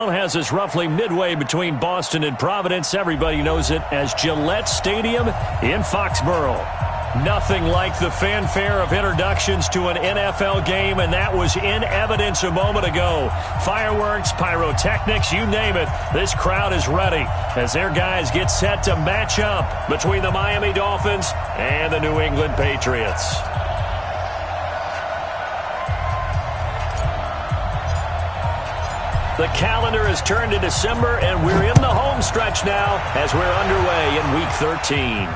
Has us roughly midway between Boston and Providence. Everybody knows it as Gillette Stadium in Foxborough. Nothing like the fanfare of introductions to an NFL game, and that was in evidence a moment ago. Fireworks, pyrotechnics, you name it. This crowd is ready as their guys get set to match up between the Miami Dolphins and the New England Patriots. The calendar has turned to December, and we're in the home stretch now as we're underway in Week 13.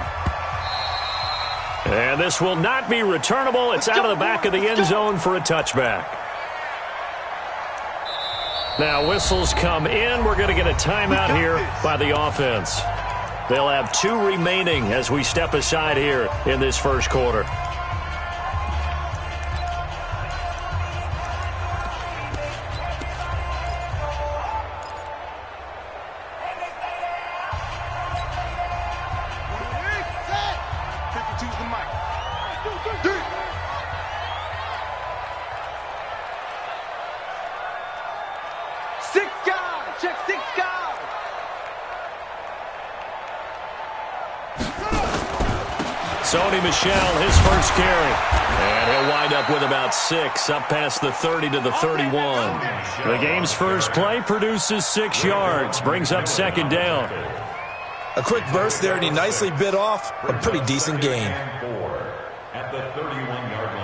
And this will not be returnable. It's out of the back of the end zone for a touchback. Now whistles come in. We're going to get a timeout here by the offense. They'll have 2 remaining as we step aside here in this first quarter. Michelle, his first carry. And he'll wind up with about 6, up past the 30 to the 31. The game's first play produces 6 yards, brings up second down. A quick burst there, and he nicely bit off a pretty decent gain. At the 31-yard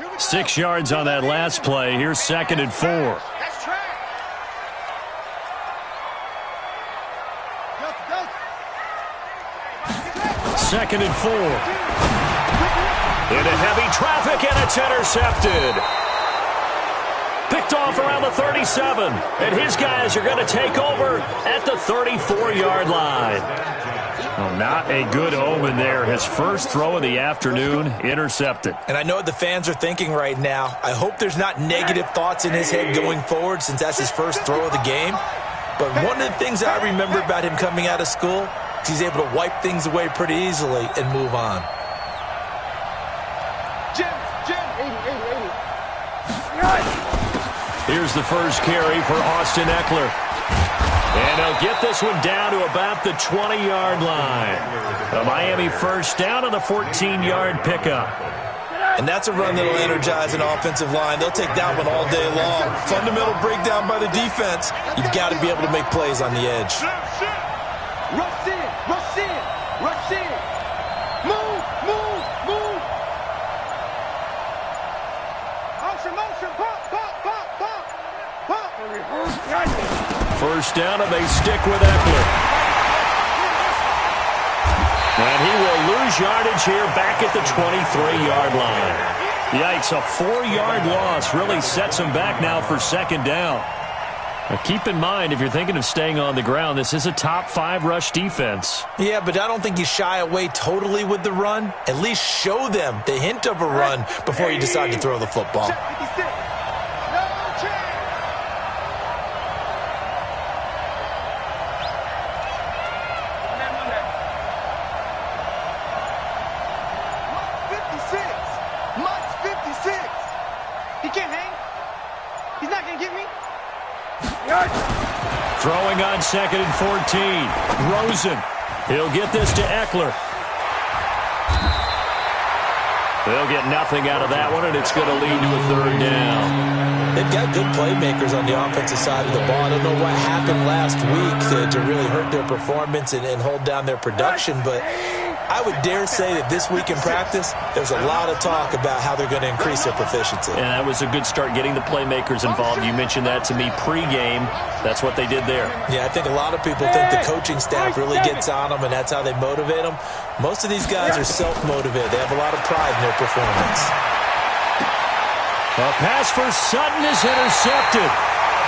line. 6 yards on that last play. Here's 2nd and 4. Second and 4. Into heavy traffic, and it's intercepted. Picked off around the 37. And his guys are going to take over at the 34-yard line. Well, not a good omen there. His first throw of the afternoon, intercepted. And I know what the fans are thinking right now. I hope there's not negative thoughts in his head going forward since that's his first throw of the game. But one of the things I remember about him coming out of school, he's able to wipe things away pretty easily and move on. Here's the first carry for Austin Eckler. And he'll get this one down to about the 20-yard line. The Miami first down on the 14-yard pickup. And that's a run that'll energize an offensive line. They'll take that one all day long. Fundamental breakdown by the defense. You've got to be able to make plays on the edge. Rush in, rush in, rush in. Move, move, move. Motion, motion, pop, pop, pop, pop, pop. First down, and they stick with Eckler. And he will lose yardage here back at the 23-yard line. Yikes, a 4-yard loss really sets him back now for second down. Now keep in mind, if you're thinking of staying on the ground, this is a top 5 rush defense. Yeah, but I don't think you shy away totally with the run. At least show them the hint of a run before you decide to throw the football. Throwing on 2nd and 14. Rosen. He'll get this to Eckler. They'll get nothing out of that one, and it's going to lead to a 3rd down. They've got good playmakers on the offensive side of the ball. I don't know what happened last week to really hurt their performance and hold down their production, but I would dare say that this week in practice, there's a lot of talk about how they're going to increase their proficiency. And that was a good start, getting the playmakers involved. You mentioned that to me pregame. That's what they did there. Yeah, I think a lot of people think the coaching staff really gets on them, and that's how they motivate them. Most of these guys are self-motivated. They have a lot of pride in their performance. A pass for Sutton is intercepted.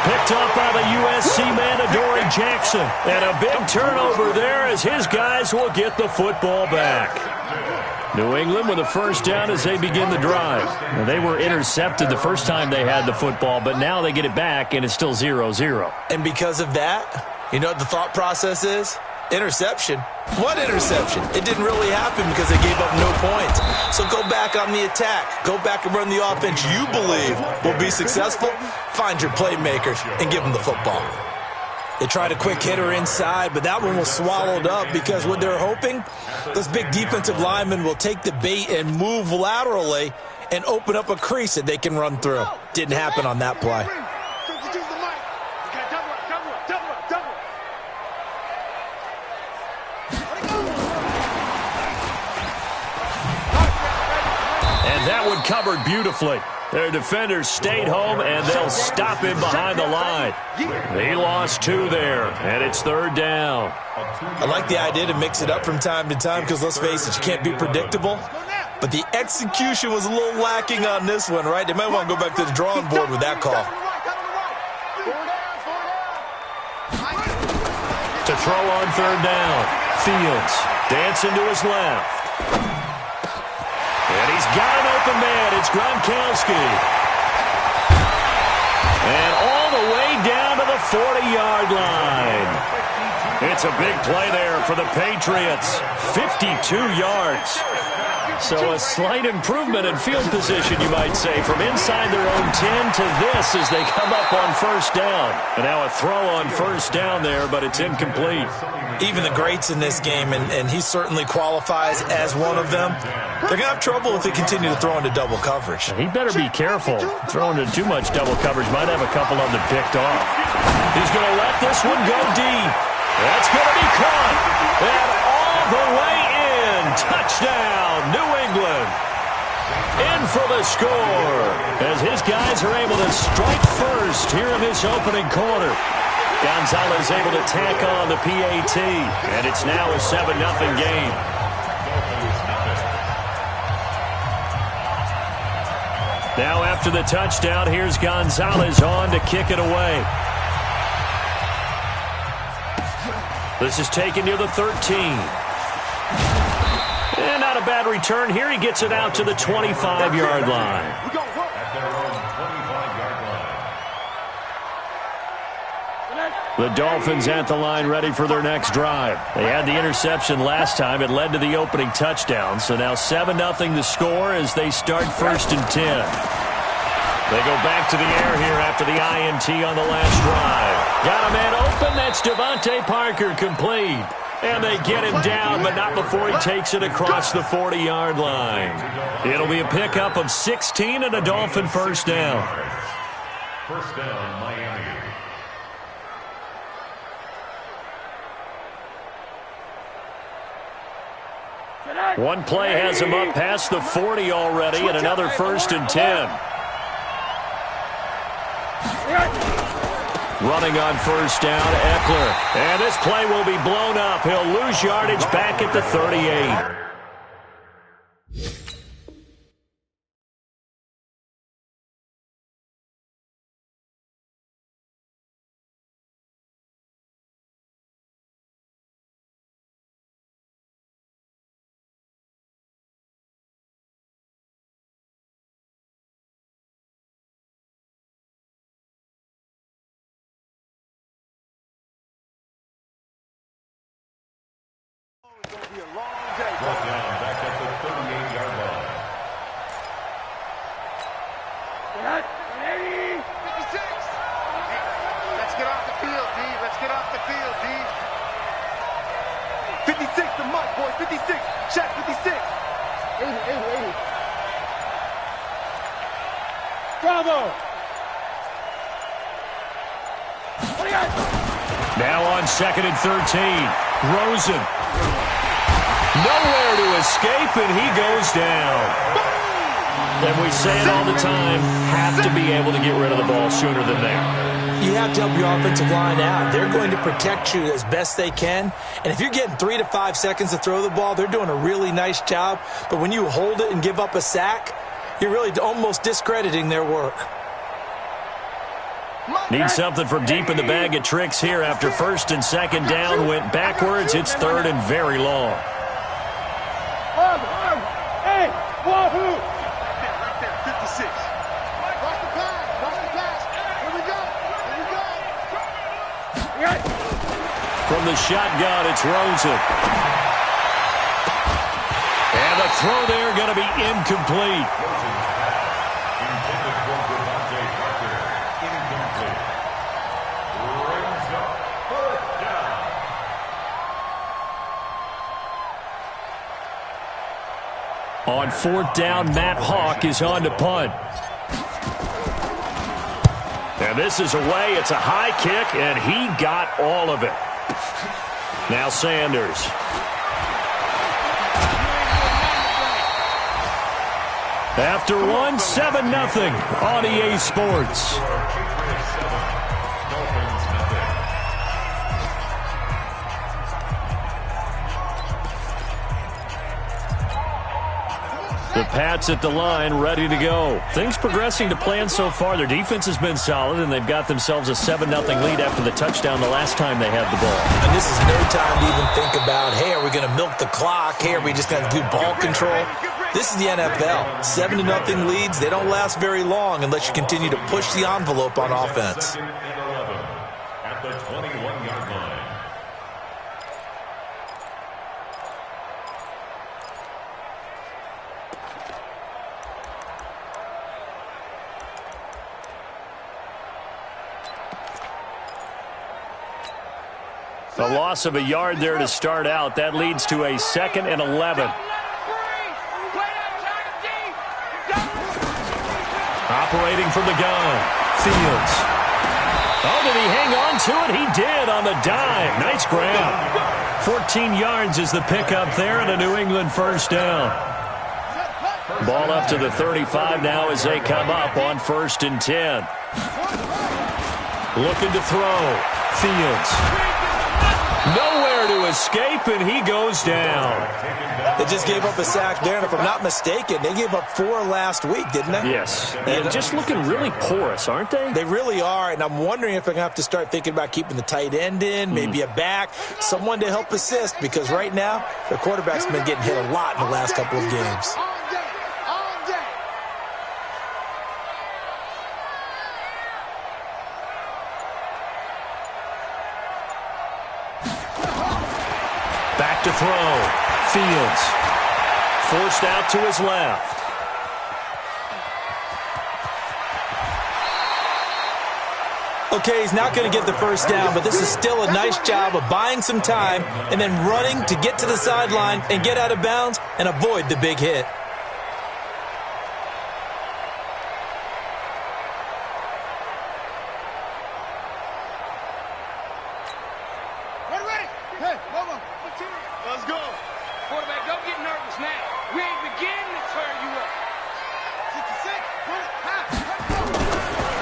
Picked up by the USC man, Adoree Jackson. And a big turnover there as his guys will get the football back. New England with a first down as they begin the drive. Now, they were intercepted the first time they had the football, but now they get it back, and it's still 0-0. And because of that, you know what the thought process is? Interception? What interception? It didn't really happen because they gave up no points. So go back on the attack. Go back and run the offense you believe will be successful. Find your playmakers and give them the football. They tried a quick hitter inside, but that one was swallowed up because what they're hoping, those big defensive linemen will take the bait and move laterally and open up a crease that they can run through. Didn't happen on that play. And that one covered beautifully. Their defenders stayed home, and they'll stop him behind the line. He lost 2 there, and it's 3rd down. I like the idea to mix it up from time to time because, let's face it, you can't be predictable. But the execution was a little lacking on this one, right? They might want to go back to the drawing board with that call. To throw on 3rd down, Fields dancing to his left. And he's got an open man. It's Gronkowski. And all the way down to the 40-yard line. It's a big play there for the Patriots. 52 yards. So a slight improvement in field position, you might say, from inside their own 10 to this as they come up on 1st down. And now a throw on 1st down there, but it's incomplete. Even the greats in this game, and he certainly qualifies as one of them, they're going to have trouble if they continue to throw into double coverage. He better be careful. Throwing into too much double coverage might have a couple of them picked off. He's going to let this one go deep. That's going to be caught. And all the way in. Touchdown, New England. In for the score as his guys are able to strike first here in this opening quarter. Gonzalez able to tack on the PAT, and it's now a 7-0 game. Now after the touchdown, here's Gonzalez on to kick it away. This is taken near the 13. And not a bad return here. He gets it out to the 25-yard line. The Dolphins at the line ready for their next drive. They had the interception last time. It led to the opening touchdown. So now 7-0 the score as they start 1st and 10. They go back to the air here after the INT on the last drive. Got a man open. That's Devontae Parker, complete. And they get him down, but not before he takes it across the 40-yard line. It'll be a pickup of 16 and a Dolphin 1st down. 1st down, Miami. One play has him up past the 40 already, and another 1st and 10. Running on 1st down, Eckler. And this play will be blown up. He'll lose yardage back at the 38. Brought down back at the 38-yard line. 56. Let's get off the field, D. Let's get off the field, D. 56 to Mike, boys. 56. Check 56. 80. Bravo. Now on 2nd and 13. Rosen. Nowhere to escape, and he goes down. And we say it all the time, have to be able to get rid of the ball sooner than that. You have to help your offensive line out. They're going to protect you as best they can. And if you're getting 3 to 5 seconds to throw the ball, they're doing a really nice job. But when you hold it and give up a sack, you're really almost discrediting their work. Need something from deep in the bag of tricks here after 1st and 2nd down. Went backwards. It's 3rd and very long. Hey, wahoo! Right there, 56. Cross the pass. Here we go. From the shotgun, it's Rosen. And the throw there going to be incomplete. On fourth down, Matt Hawk is on to punt. And this is away. It's a high kick, and he got all of it. Now Sanders. After one, 7-0 on EA Sports. The Pats at the line, ready to go. Things progressing to plan so far. Their defense has been solid, and they've got themselves a 7-0 lead after the touchdown the last time they had the ball. And this is no time to even think about, hey, are we going to milk the clock? Hey, are we just going to do ball control? This is the NFL. 7-0 leads, they don't last very long unless you continue to push the envelope on offense. At the 21-yard line. A loss of a yard there to start out. That leads to a 2nd and 11. Operating from the gun. Fields. Oh, did he hang on to it? He did on the dive. Nice grab. 14 yards is the pickup there and a New England first down. Ball up to the 35 now as they come up on 1st and 10. Looking to throw. Fields. Nowhere to escape, and he goes down. They just gave up a sack there, and if I'm not mistaken, they gave up 4 last week, didn't they? Yes. And just looking really porous, aren't they? They really are, and I'm wondering if they're going to have to start thinking about keeping the tight end in, maybe a back, someone to help assist, because right now, their quarterback's been getting hit a lot in the last couple of games. Back to throw. Fields. Forced out to his left. Okay, he's not going to get the first down, but this is still a nice job of buying some time and then running to get to the sideline and get out of bounds and avoid the big hit. Let's go. Quarterback, don't get nervous now. We ain't beginning to tear you up. 66, pull it, high.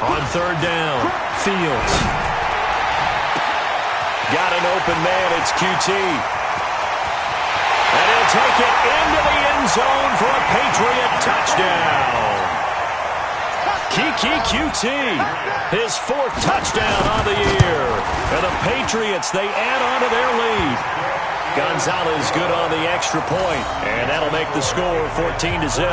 On 3rd down, Fields. Got an open man, it's QT. And he'll take it into the end zone for a Patriot touchdown. Kiki QT, his 4th touchdown on the year. And the Patriots, they add on to their lead. Gonzalez good on the extra point, and that'll make the score 14-0.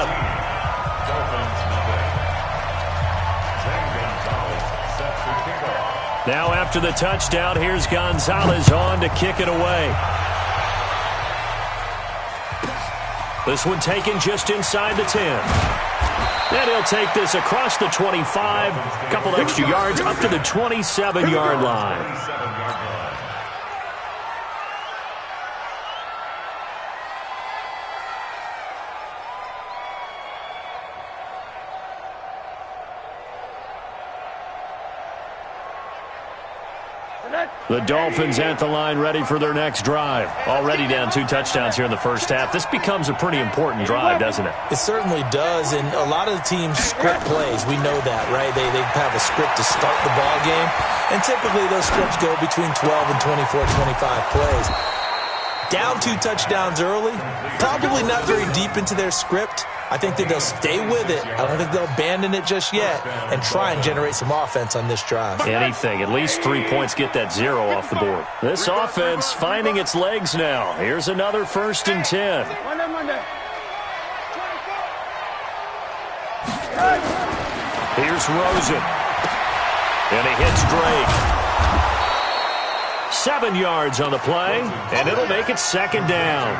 Now after the touchdown, here's Gonzalez on to kick it away. This one taken just inside the 10. And he'll take this across the 25, a couple extra yards up to the 27-yard line. The Dolphins at the line ready for their next drive. Already down 2 touchdowns here in the first half. This becomes a pretty important drive, doesn't it? It certainly does, and a lot of the teams script plays. We know that, right? They have a script to start the ball game, and typically those scripts go between 12 and 24, 25 plays. Down 2 touchdowns early, probably not very deep into their script. I think that they'll stay with it. I don't think they'll abandon it just yet and try and generate some offense on this drive. Anything. At least 3 points, get that 0 off the board. This offense finding its legs now. Here's another 1st and 10. Here's Rosen. And he hits Drake. 7 yards on the play, and it'll make it second down.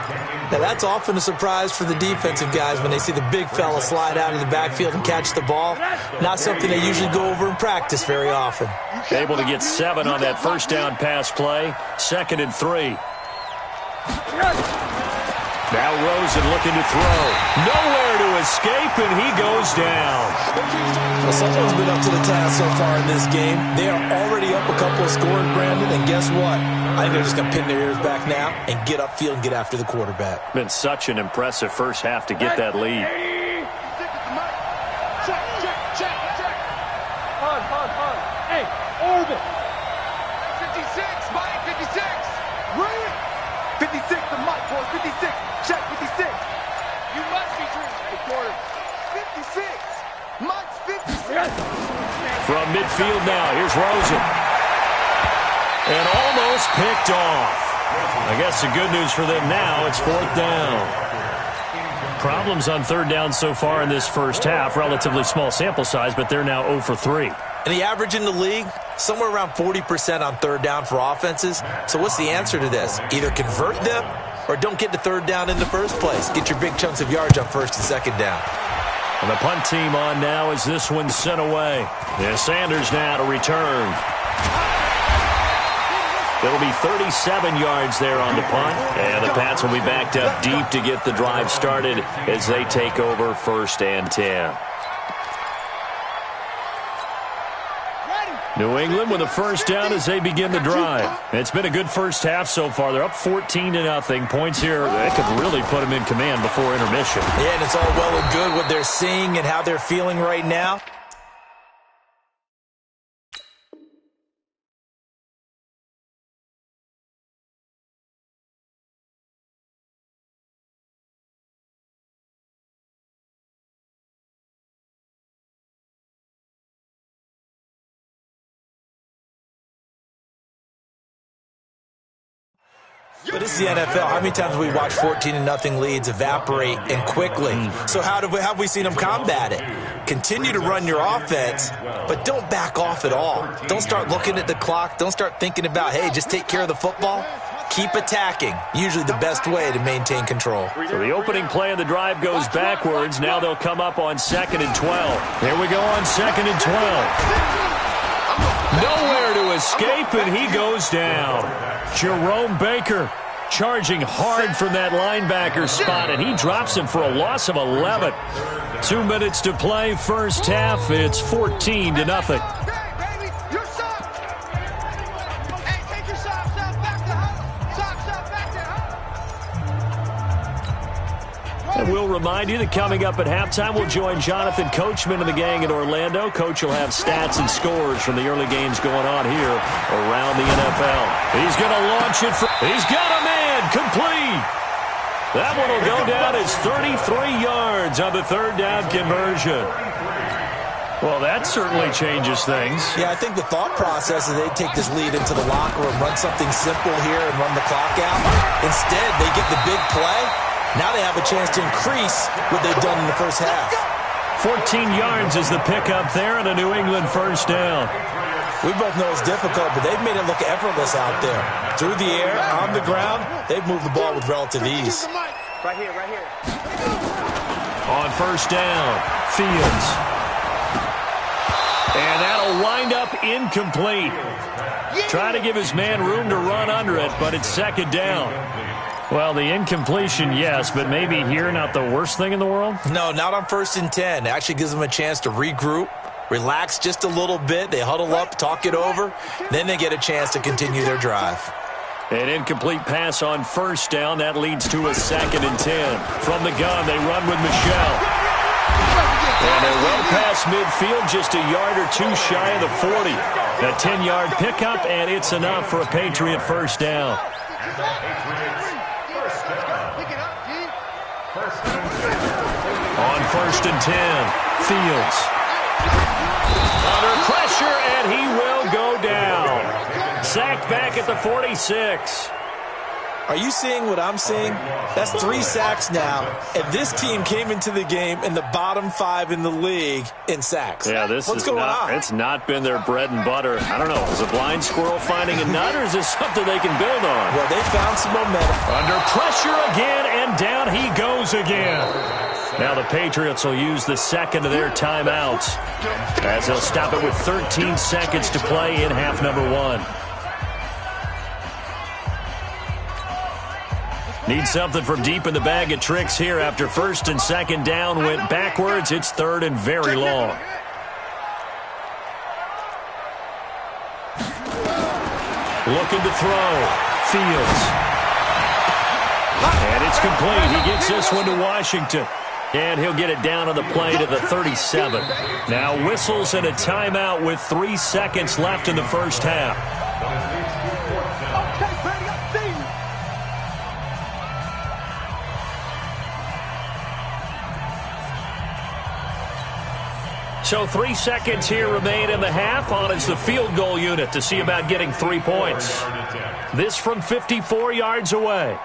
Now, that's often a surprise for the defensive guys when they see the big fella slide out of the backfield and catch the ball. Not something they usually go over in practice very often. Able to get 7 on that first down pass play. 2nd and 3. Now Rosen looking to throw. Nowhere to escape, and he goes down. Well, someone's been up to the task so far in this game. They are already up a couple of scores, Brandon, and guess what? I think they're just going to pin their ears back now and get upfield and get after the quarterback. Been such an impressive first half to get that lead. Hey, Orbit. 56, Mike, 56. Read. 56 to Mike, boy, 56. Check 56. You must be true. Hey, quarter. 56. Mike's 56. From midfield now, here's Rosen. And almost picked off. I guess the good news for them now, it's 4th down. Problems on 3rd down so far in this first half. Relatively small sample size, but they're now 0 for 3. And the average in the league, somewhere around 40% on 3rd down for offenses. So what's the answer to this? Either convert them or don't get to 3rd down in the first place. Get your big chunks of yards on 1st and 2nd down. And the punt team on now as this one's sent away. Yeah, Sanders now to return. It'll be 37 yards there on the punt. And the Pats will be backed up deep to get the drive started as they take over 1st and 10. New England with a first down as they begin the drive. It's been a good first half so far. They're up 14-0. Points here that could really put them in command before intermission. Yeah, and it's all well and good what they're seeing and how they're feeling right now. But this is the NFL. How many times have we watched 14-0 leads evaporate and quickly? So how have we seen them combat it? Continue to run your offense, but don't back off at all. Don't start looking at the clock. Don't start thinking about, hey, just take care of the football. Keep attacking. Usually the best way to maintain control. So the opening play of the drive goes backwards. Now they'll come up on 2nd and 12. Here we go on 2nd and 12. Nowhere to escape, and he goes down. Jerome Baker charging hard from that linebacker spot, and he drops him for a loss of 11. 2 minutes to play, first half. It's 14-0. And we'll remind you that coming up at halftime, we'll join Jonathan Coachman and the gang in Orlando. Coach will have stats and scores from the early games going on here around the NFL. He's going to launch it. He's got a man complete. That one will go down as 33 yards on the 3rd down conversion. Well, that certainly changes things. Yeah, I think the thought process is they take this lead into the locker room, run something simple here and run the clock out. Instead, they get the big play. Now they have a chance to increase what they've done in the first half. 14 yards is the pickup there and a New England first down. We both know it's difficult, but they've made it look effortless out there. Through the air, on the ground, they've moved the ball with relative ease. Right here, right here. On first down, Fields. And that'll wind up incomplete. Trying to give his man room to run under it, but it's 2nd down. Well, the incompletion, yes, but maybe here not the worst thing in the world? No, not on 1st and 10. It actually gives them a chance to regroup, relax just a little bit. They huddle up, talk it over. Then they get a chance to continue their drive. An incomplete pass on first down. That leads to a 2nd and 10. From the gun, they run with Michel. And they're well past midfield, just a yard or two shy of the 40. A 10-yard pickup, and it's enough for a Patriot first down. On 1st and 10, Fields. Under pressure, and he will go down. Sacked back at the 46. Are you seeing what I'm seeing? That's 3 sacks now, and this team came into the game in the bottom 5 in the league in sacks. Yeah, What's going on? It's not been their bread and butter. I don't know. Is a blind squirrel finding a nut, or is this something they can build on? Well, they found some momentum. Under pressure again, and down he goes again. Now the Patriots will use the second of their timeouts as they'll stop it with 13 seconds to play in half number 1. Need something from deep in the bag of tricks here after first and second down went backwards. It's third and very long. Looking to throw. Fields. And it's complete. He gets this one to Washington. And he'll get it down on the play to the 37. Now whistles and a timeout with 3 seconds left in the first half. So 3 seconds here remain in the half. On is the field goal unit to see about getting 3 points. This from 54 yards away.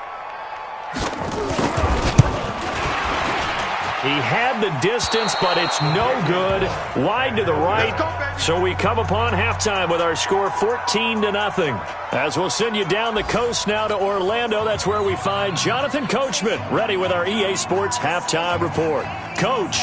He had the distance, but it's no good. Wide to the right. So we come upon halftime with our score 14-0. As we'll send you down the coast now to Orlando. That's where we find Jonathan Coachman, ready with our EA Sports halftime report. Coach.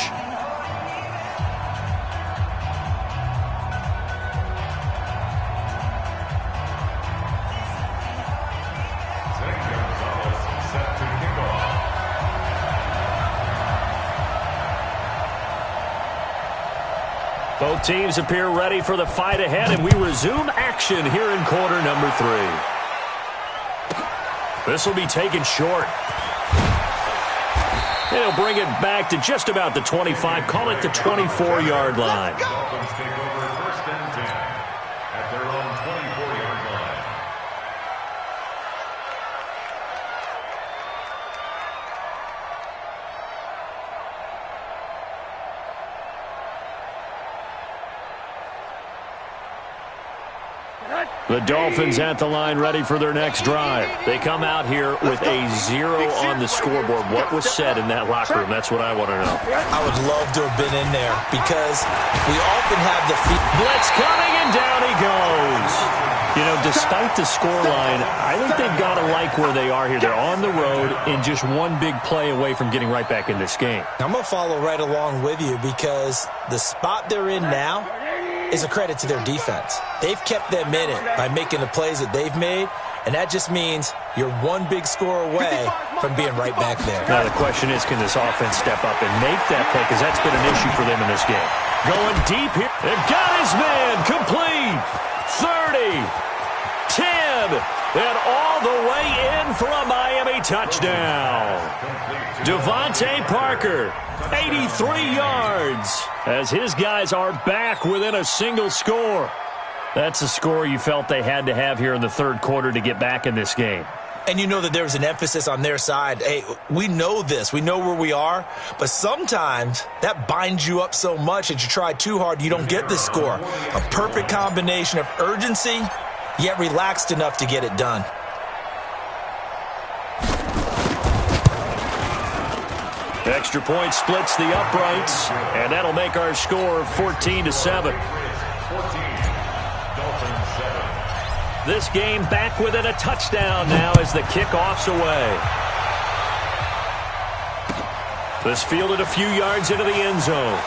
Both teams appear ready for the fight ahead, and we resume action here in quarter number 3. This will be taken short. They'll bring it back to just about the 25, call it the 24-yard line. Dolphins take over first and 10 at their own 24-yard line. The Dolphins at the line ready for their next drive. They come out here with a 0 on the scoreboard. What was said in that locker room? That's what I want to know. I would love to have been in there because we often have the blitz coming, and down he goes. You know, despite the scoreline, I think they've got to like where they are here. They're on the road and just one big play away from getting right back in this game. I'm going to follow right along with you because the spot they're in now is a credit to their defense. They've kept them in it by making the plays that they've made, and that just means you're one big score away from being right back there. Now the question is, can this offense step up and make that play? Because that's been an issue for them in this game. Going deep here. They've got his man. Complete. 30. 10. And all the way in for a Miami touchdown. Devontae Parker, 83 yards, as his guys are back within a single score. That's a score you felt they had to have here in the third quarter to get back in this game. And you know that there was an emphasis on their side. Hey, we know this. We know where we are. But sometimes that binds you up so much that you try too hard, you don't get the score. A perfect combination of urgency, yet relaxed enough to get it done. Extra point splits the uprights, and that'll make our score 14-7. This game back within a touchdown now as the kickoff's away. This fielded a few yards into the end zone.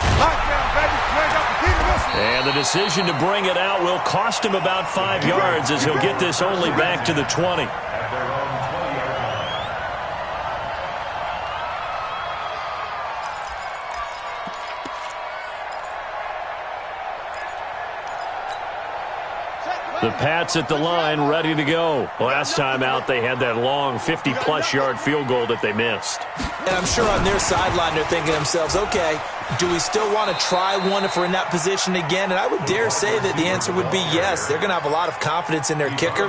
And the decision to bring it out will cost him about 5 yards as he'll get this only back to the 20. The Pats at the line ready to go. Last time out, they had that long 50-plus yard field goal that they missed. And I'm sure on their sideline they're thinking to themselves, okay, do we still want to try one if we're in that position again? And I would dare say that the answer would be yes. They're going to have a lot of confidence in their kicker.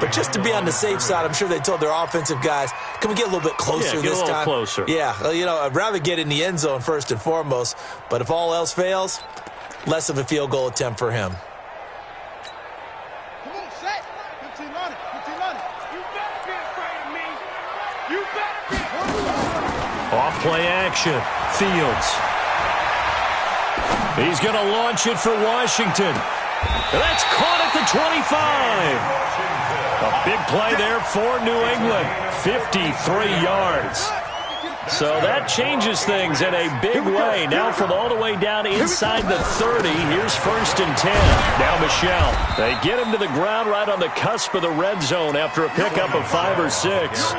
But just to be on the safe side, I'm sure they told their offensive guys, can we get a little bit closer this time? Yeah, get a little closer. Yeah, you know, I'd rather get in the end zone first and foremost. But if all else fails, less of a field goal attempt for him. play action. Fields. He's going to launch it for Washington. That's caught at the 25. A big play there for New England. 53 yards. So that changes things in a big way. Now from all the way down inside the 30, here's 1st and 10. Now Michel. They get him to the ground right on the cusp of the red zone after a pickup of 5 or 6.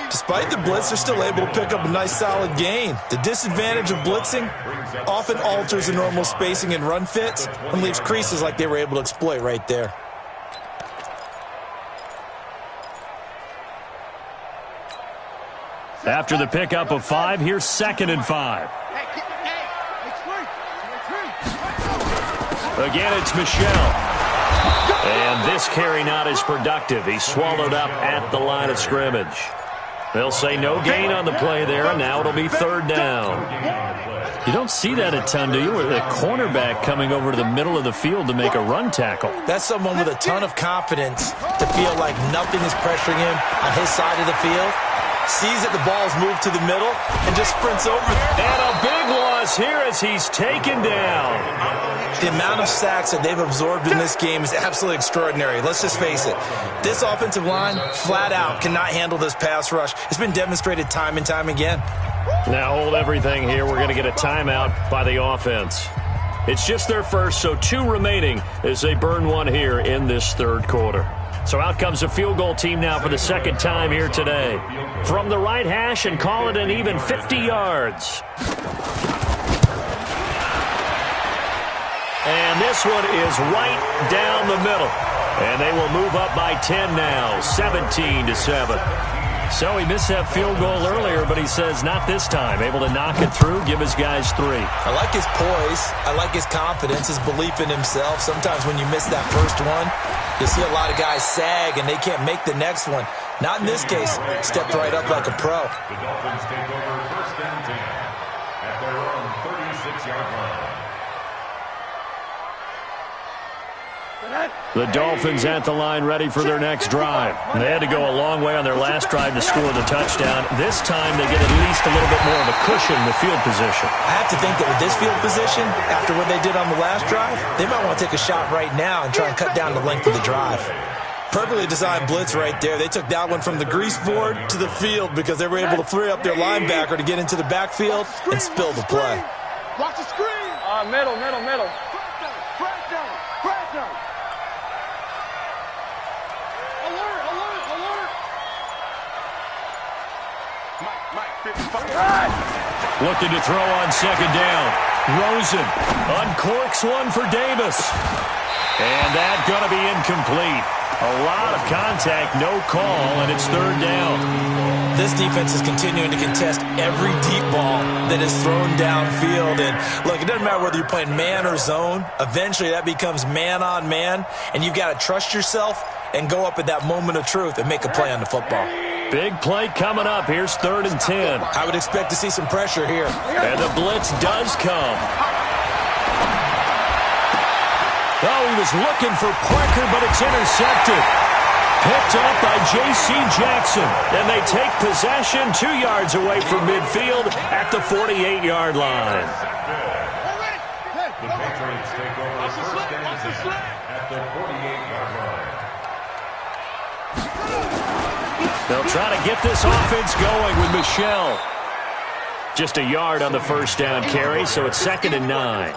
Despite the blitz, they're still able to pick up a nice solid gain. The disadvantage of blitzing often alters the normal spacing and run fits and leaves creases like they were able to exploit right there. After the pickup of 5, here's 2nd and 5. Again, it's Michel. And this carry not as productive. He's swallowed up at the line of scrimmage. They'll say no gain on the play there, and now it'll be 3rd down. You don't see that a ton, do you? With a cornerback coming over to the middle of the field to make a run tackle. That's someone with a ton of confidence to feel like nothing is pressuring him on his side of the field. Sees that the ball's moved to the middle and just sprints over. And a big loss here as he's taken down. The amount of sacks that they've absorbed in this game is absolutely extraordinary. Let's just face it. This offensive line, flat out, cannot handle this pass rush. It's been demonstrated time and time again. Now hold everything here. We're going to get a timeout by the offense. It's just their first, so 2 remaining as they burn one here in this 3rd quarter. So out comes a field goal team now for the 2nd time here today. From the right hash and call it an even 50 yards. And this one is right down the middle. And they will move up by 10 now, 17-7. So he missed that field goal earlier, but he says not this time. Able to knock it through, give his guys 3. I like his poise. I like his confidence, his belief in himself. Sometimes when you miss that first one, you see a lot of guys sag and they can't make the next one. Not in this case. Stepped right up like a pro. The Dolphins take over 1st and 10 at their own 36-yard line. The Dolphins at the line ready for their next drive. They had to go a long way on their last drive to score the touchdown. This time they get at least a little bit more of a cushion with field position. I have to think that with this field position, after what they did on the last drive, they might want to take a shot right now and try and cut down the length of the drive. Perfectly designed blitz right there. They took that one from the grease board to the field because they were able to free up their linebacker to get into the backfield and spill the play. Watch the screen. Middle. Crash down. Alert. Mike, 55. Looking to throw on 2nd down. Rosen uncorks one for Davis. And that's going to be incomplete. A lot of contact, no call, and it's 3rd down. This defense is continuing to contest every deep ball that is thrown downfield. And look, it doesn't matter whether you're playing man or zone. Eventually that becomes man on man, and you've got to trust yourself and go up at that moment of truth and make a play on the football. Big play coming up. Here's 3rd and 10. I would expect to see some pressure here. And the blitz does come. Oh, he was looking for Parker, but it's intercepted. Picked up by J.C. Jackson. And they take possession 2 yards away from midfield at the 48-yard line. The Patriots take over 1st and 10 at the 48-yard line. They'll try to get this offense going with Michel. Just a yard on the 1st down carry, so it's 2nd and 9.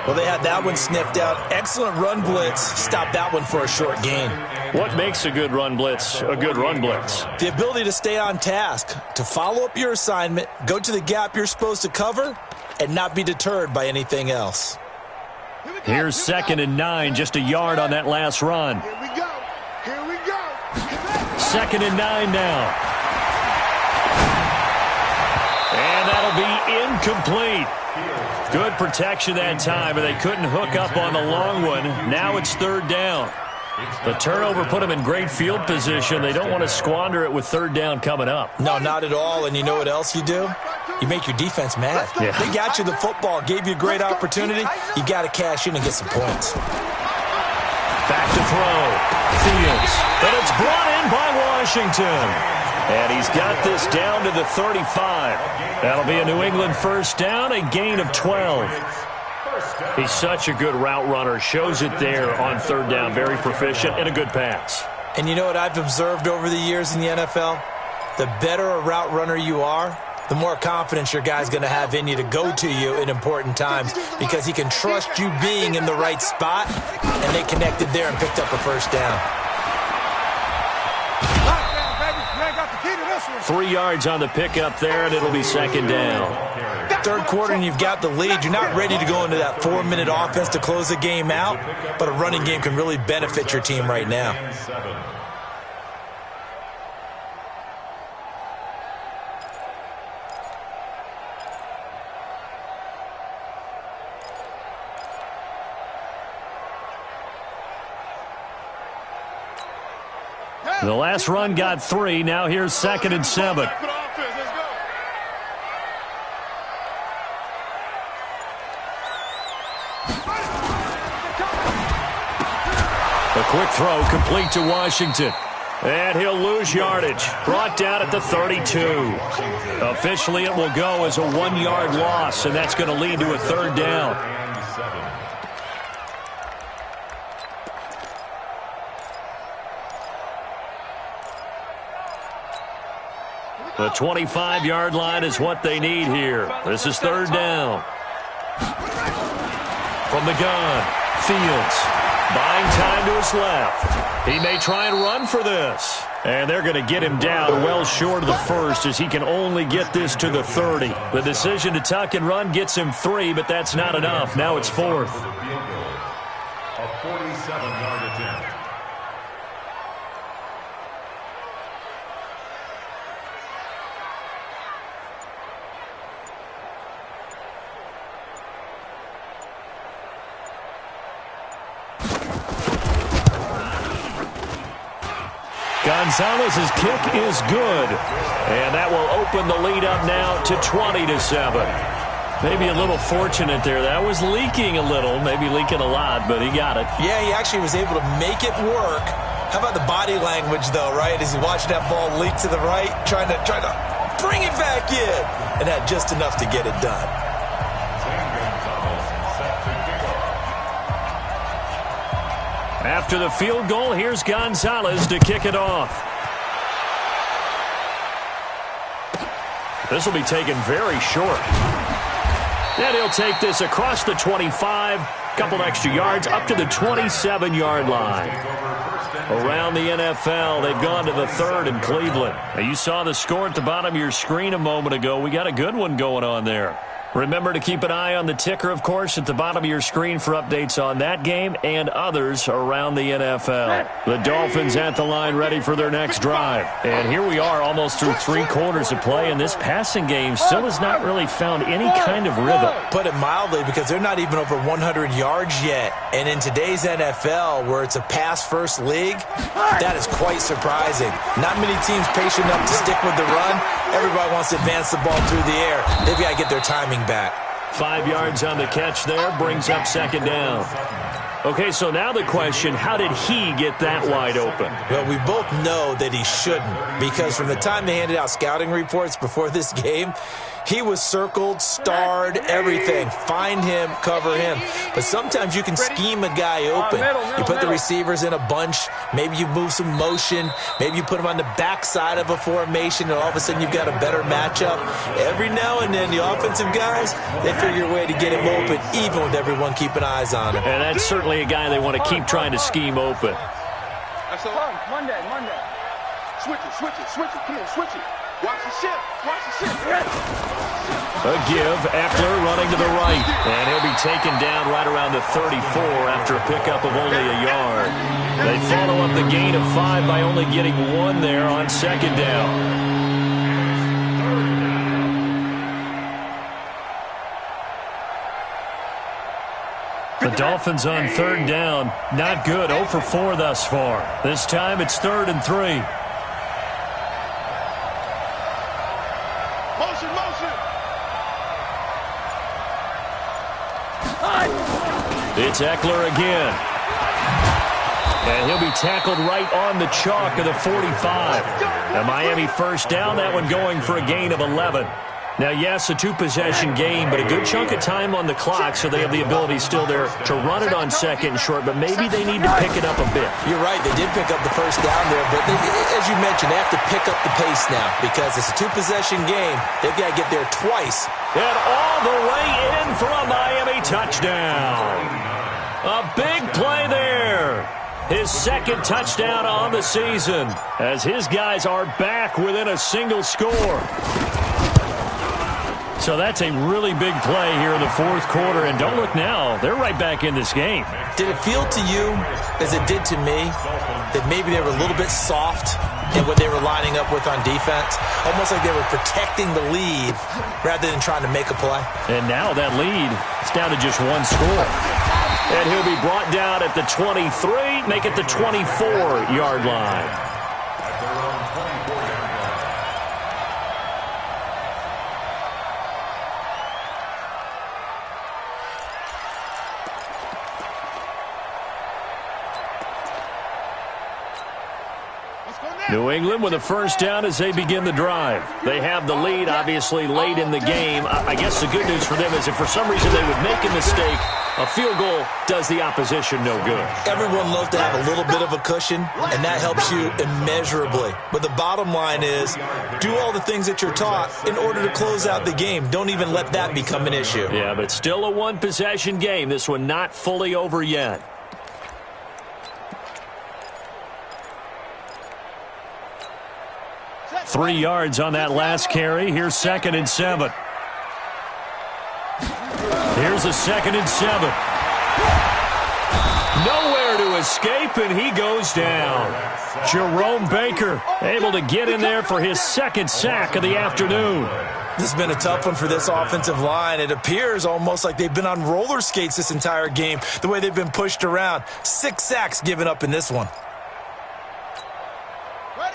Well, they had that one sniffed out. Excellent run blitz. Stopped that one for a short gain. What makes a good run blitz a good run blitz? The ability to stay on task, to follow up your assignment, go to the gap you're supposed to cover, and not be deterred by anything else. Here's 2nd and 9, just a yard on that last run. Here we go. 2nd and 9 now. And that'll be incomplete. Good protection that time, and they couldn't hook up on the long one. Now it's 3rd down. The turnover put them in great field position. They don't want to squander it with 3rd down coming up. No, not at all. And you know what else you do? You make your defense mad. Yeah. They got you the football, gave you a great opportunity. You got to cash in and get some points. Back to throw. Fields. And it's brought in by Washington. And he's got this down to the 35. That'll be a New England first down, a gain of 12. He's such a good route runner. Shows it there on third down. Very proficient and a good pass. And you know what I've observed over the years in the NFL? The better a route runner you are, the more confidence your guy's going to have in you to go to you in important times because he can trust you being in the right spot, and they connected there and picked up a first down. 3 yards on the pickup there, and it'll be second down. Third quarter and you've got the lead. You're not ready to go into that 4-minute offense to close the game out, but a running game can really benefit your team right now. The last run got 3. Now here's 2nd and 7. A quick throw complete to Washington. And he'll lose yardage. Brought down at the 32. Officially, it will go as a 1-yard loss, and that's going to lead to a third down. The 25-yard line is what they need here. This is third down. From the gun, Fields. Buying time to his left. He may try and run for this. And they're going to get him down well short of the first as he can only get this to the 30. The decision to tuck and run gets him 3, but that's not enough. Now it's 4th. A 47-yard attempt. Gonzalez's kick is good. And that will open the lead up now to 20-7. Maybe a little fortunate there. That was leaking a little, maybe leaking a lot, but he got it. Yeah, he actually was able to make it work. How about the body language, though, right? As he watched that ball leak to the right, trying to bring it back in, and had just enough to get it done. After the field goal, here's Gonzalez to kick it off. This will be taken very short. And he'll take this across the 25, couple extra yards, up to the 27-yard line. Around the NFL, they've gone to the 3rd in Cleveland. Now, you saw the score at the bottom of your screen a moment ago. We got a good one going on there. Remember to keep an eye on the ticker, of course, at the bottom of your screen for updates on that game and others around the NFL. The Dolphins at the line ready for their next drive. And here we are almost through 3 quarters of play, and this passing game still has not really found any kind of rhythm. Put it mildly, because they're not even over 100 yards yet. And in today's NFL, where it's a pass-first league, that is quite surprising. Not many teams patient enough to stick with the run. Everybody wants to advance the ball through the air. They've got to get their timing back. 5 yards on the catch there, brings up second down. Okay, so now the question, how did he get that wide open? Well, we both know that he shouldn't, because from the time they handed out scouting reports before this game, he was circled, starred, everything. Find him, cover him. But sometimes you can scheme a guy open. You put the receivers in a bunch. Maybe you move some motion. Maybe you put them on the backside of a formation, and all of a sudden you've got a better matchup. Every now and then, the offensive guys, they figure a way to get him open, even with everyone keeping eyes on him. And that's certainly a guy they want to keep trying to scheme open. That's all. Monday. Switch it. Come on, switch it. Watch the shift. A give, Eckler running to the right. And he'll be taken down right around the 34 after a pickup of only a yard. They follow up the gain of 5 by only getting 1 there on second down. The Dolphins on third down. Not good. 0 for 4 thus far. This time it's 3rd and 3. It's Eckler again. And he'll be tackled right on the chalk of the 45. A Miami first down, that one going for a gain of 11. Now, yes, a two-possession game, but a good chunk of time on the clock, so they have the ability still there to run it on second and short, but maybe they need to pick it up a bit. You're right. They did pick up the first down there, but as you mentioned, they have to pick up the pace now because it's a two-possession game. They've got to get there twice. And all the way in for a Miami touchdown. A big play there. His second touchdown on the season as his guys are back within a single score. So that's a really big play here in the fourth quarter. And don't look now, they're right back in this game. Did it feel to you, as it did to me, that maybe they were a little bit soft in what they were lining up with on defense? Almost like they were protecting the lead rather than trying to make a play. And now that lead is down to just one score. And he'll be brought down at the 23, make it the 24-yard line. New England with a first down as they begin the drive. They have the lead, obviously, late in the game. I guess the good news for them is if for some reason they would make a mistake, a field goal does the opposition no good. Everyone loves to have a little bit of a cushion, and that helps you immeasurably. But the bottom line is, do all the things that you're taught in order to close out the game. Don't even let that become an issue. Yeah, but still a one-possession game. This one not fully over yet. Three yards on that last carry. Here's 2nd and 7. Here's a 2nd and 7. Nowhere to escape, and he goes down. Jerome Baker able to get in there for his second sack of the afternoon. This has been a tough one for this offensive line. It appears almost like they've been on roller skates this entire game, the way they've been pushed around. 6 sacks given up in this one.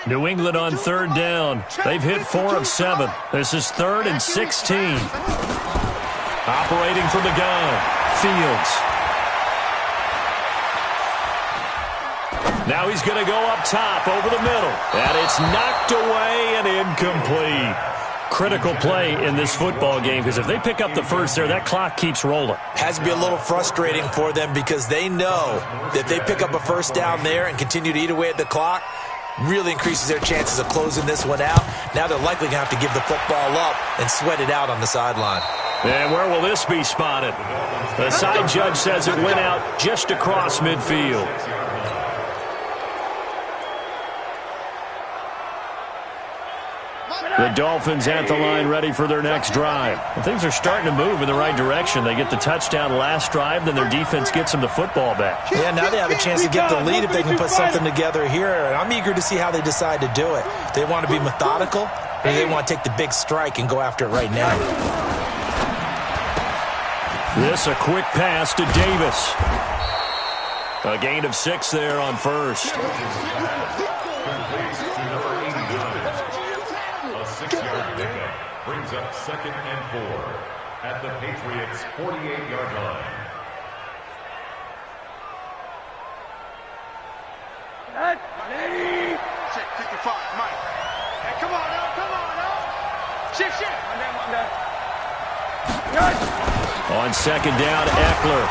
New England on third down. They've hit 4 of 7. This is 3rd and 16. Operating from the gun, Fields. Now he's going to go up top over the middle. And it's knocked away and incomplete. Critical play in this football game because if they pick up the first there, that clock keeps rolling. Has to be a little frustrating for them because they know that if they pick up a first down there and continue to eat away at the clock, really increases their chances of closing this one out. Now they're likely going to have to give the football up and sweat it out on the sideline. And where will this be spotted? The side judge says it went out just across midfield. The Dolphins at the line ready for their next drive. And things are starting to move in the right direction. They get the touchdown last drive, then their defense gets them the football back. Yeah, now they have a chance to get the lead if they can put something together here. And I'm eager to see how they decide to do it. They want to be methodical, or they want to take the big strike and go after it right now. This a quick pass to Davis. A gain of 6 there on first. Brings up 2nd and 4 at the Patriots' 48-yard line. Check 55, Mike. Hey, come on now. Shift. On second down, Eckler.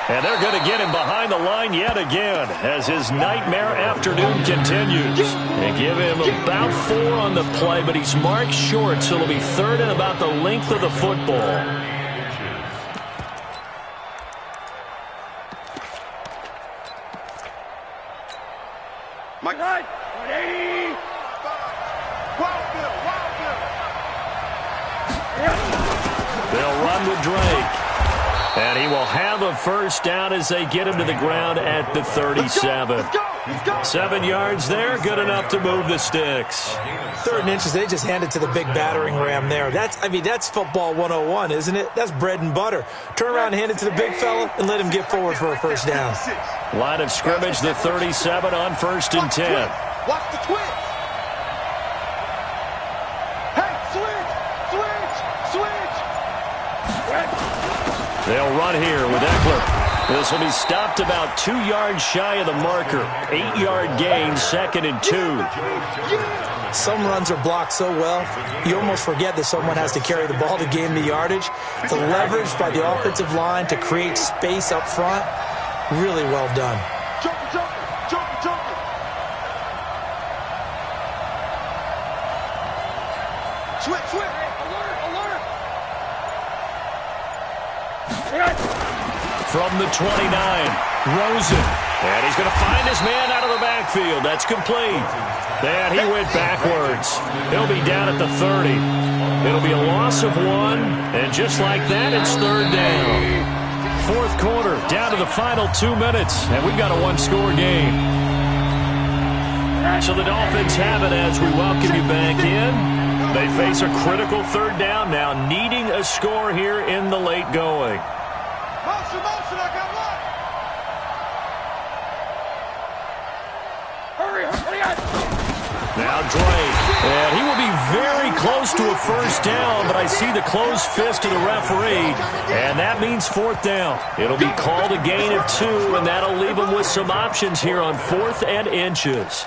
And they're going to get him behind the line yet again as his nightmare afternoon continues. They give him about 4 on the play, but he's marked short, so it'll be 3rd and about the length of the football. Mike. 180. Wild Bill. They'll run with Drake. And he will have a first down as they get him to the ground at the 37. Let's go. 7 yards there, good enough to move the sticks. 3rd and inches, they just hand it to the big battering ram there. That's football 101, isn't it? That's bread and butter. Turn around and hand it to the big fella and let him get forward for a first down. Line of scrimmage, the 37 on 1st and 10. Watch the twitch. Hey, switch. They'll run here with Eckler. This will be stopped about 2 yards shy of the marker. 8-yard gain, 2nd and 2. Some runs are blocked so well, you almost forget that someone has to carry the ball to gain the yardage. The leverage by the offensive line to create space up front, really well done. From the 29, Rosen. And he's going to find his man out of the backfield. That's complete. And he went backwards. He'll be down at the 30. It'll be a loss of 1. And just like that, it's 3rd down. 4th quarter, down to the final 2 minutes. And we've got a 1-score game. So the Dolphins have it as we welcome you back in. They face a critical 3rd down now, needing a score here in the late going. Motion, I got one. Hurry up. Now Drake, and he will be very close to a 1st down, but I see the closed fist of the referee, and that means 4th down. It'll be called a gain of 2, and that'll leave them with some options here on 4th and inches.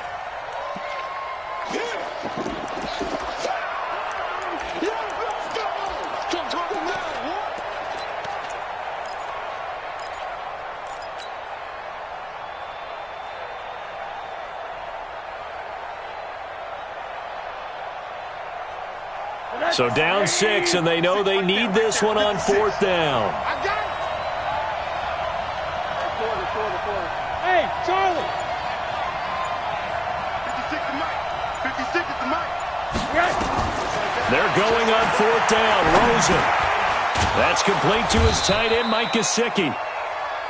So down 6, and they know they need this one on 4th down. I got it. Quarter. Hey, Charlie. 56 to Mike. 56 at the mic. They're going on 4th down. Rosen. That's complete to his tight end, Mike Gesicki.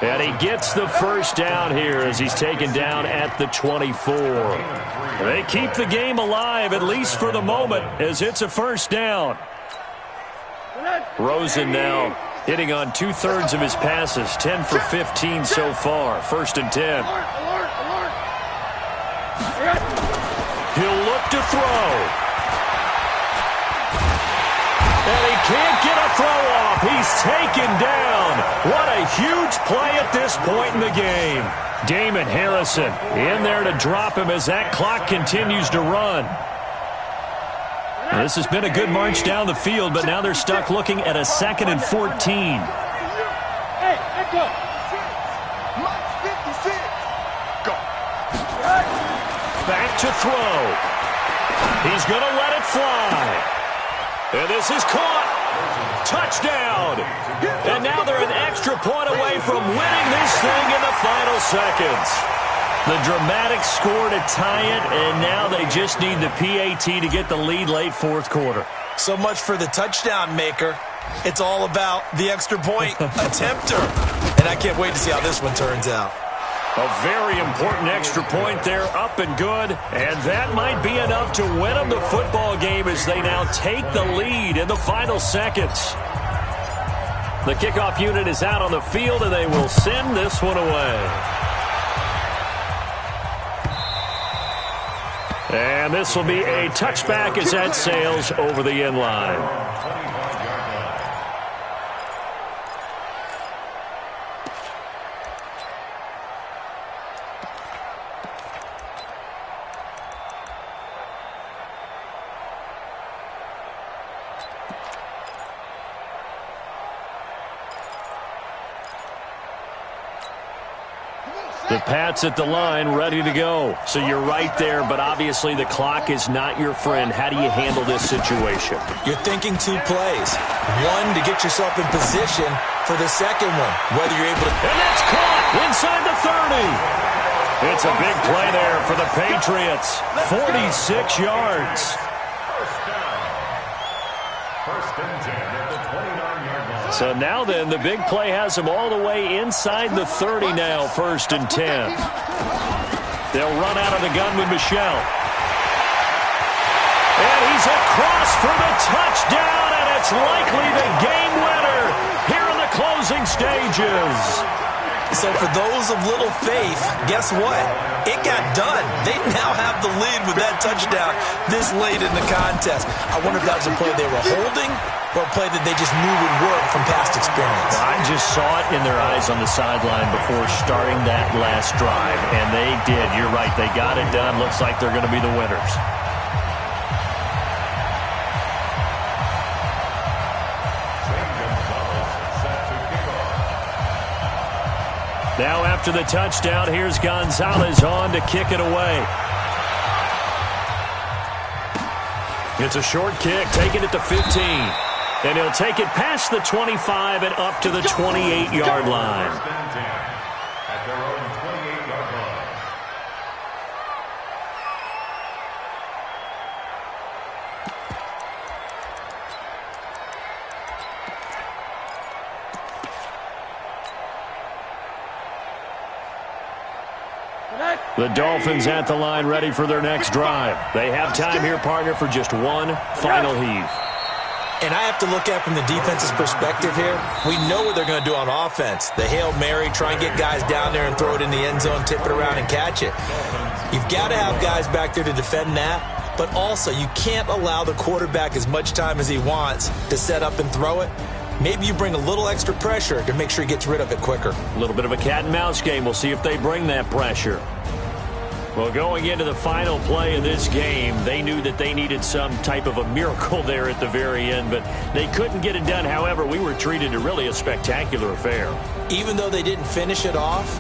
And he gets the 1st down here as he's taken down at the 24. They keep the game alive, at least for the moment, as it's a 1st down. Rosen now hitting on 2/3 of his passes, 10 for 15 so far. 1st and 10. He'll look to throw. And he can't get a throw off. He's taken down. What a huge play at this point in the game. Damon Harrison in there to drop him as that clock continues to run. This has been a good march down the field, but now they're stuck looking at a 2nd and 14. Hey, go. Mike's 56. Go. Back to throw. He's going to let it fly. And this is caught. Touchdown. And now they're an extra point away from winning this thing in the final seconds. The dramatic score to tie it, and now they just need the PAT to get the lead late 4th quarter. So much for the touchdown maker. It's all about the extra point attempter. And I can't wait to see how this one turns out. A very important extra point there, up and good. And that might be enough to win them the football game as they now take the lead in the final seconds. The kickoff unit is out on the field, and they will send this one away. And this will be a touchback as that sails over the end line. The Pats at the line, ready to go. So you're right there, but obviously the clock is not your friend. How do you handle this situation? You're thinking 2 plays. One, to get yourself in position for the second one, whether you're able to... And that's caught inside the 30. It's a big play there for the Patriots. 46 yards. First and 10 at the 29-yard line. So now then, the big play has them all the way inside the 30 now, 1st and 10. They'll run out of the gun with Michel. And he's across for the touchdown, and it's likely the game winner here in the closing stages. So for those of little faith, guess what? It got done. They now have the lead with that touchdown this late in the contest. I wonder if that was a play they were holding or a play that they just knew would work from past experience. I just just saw it in their eyes on the sideline before starting that last drive, and they did. You're right. They got it done. Looks like they're going to be the winners. Now after the touchdown, here's Gonzalez on to kick it away. It's a short kick, taking it to 15. And he'll take it past the 25 and up to the 28-yard line. At their own 28-yard line. The Dolphins at the line ready for their next drive. They have time here, partner, for just one final heave. And I have to look at it from the defense's perspective here. We know what they're going to do on offense. The Hail Mary, try and get guys down there and throw it in the end zone, tip it around and catch it. You've got to have guys back there to defend that, but also you can't allow the quarterback as much time as he wants to set up and throw it. Maybe you bring a little extra pressure to make sure he gets rid of it quicker. A little bit of a cat and mouse game. We'll see if they bring that pressure. Well, going into the final play of this game, they knew that they needed some type of a miracle there at the very end, but they couldn't get it done. However, we were treated to really a spectacular affair. Even though they didn't finish it off,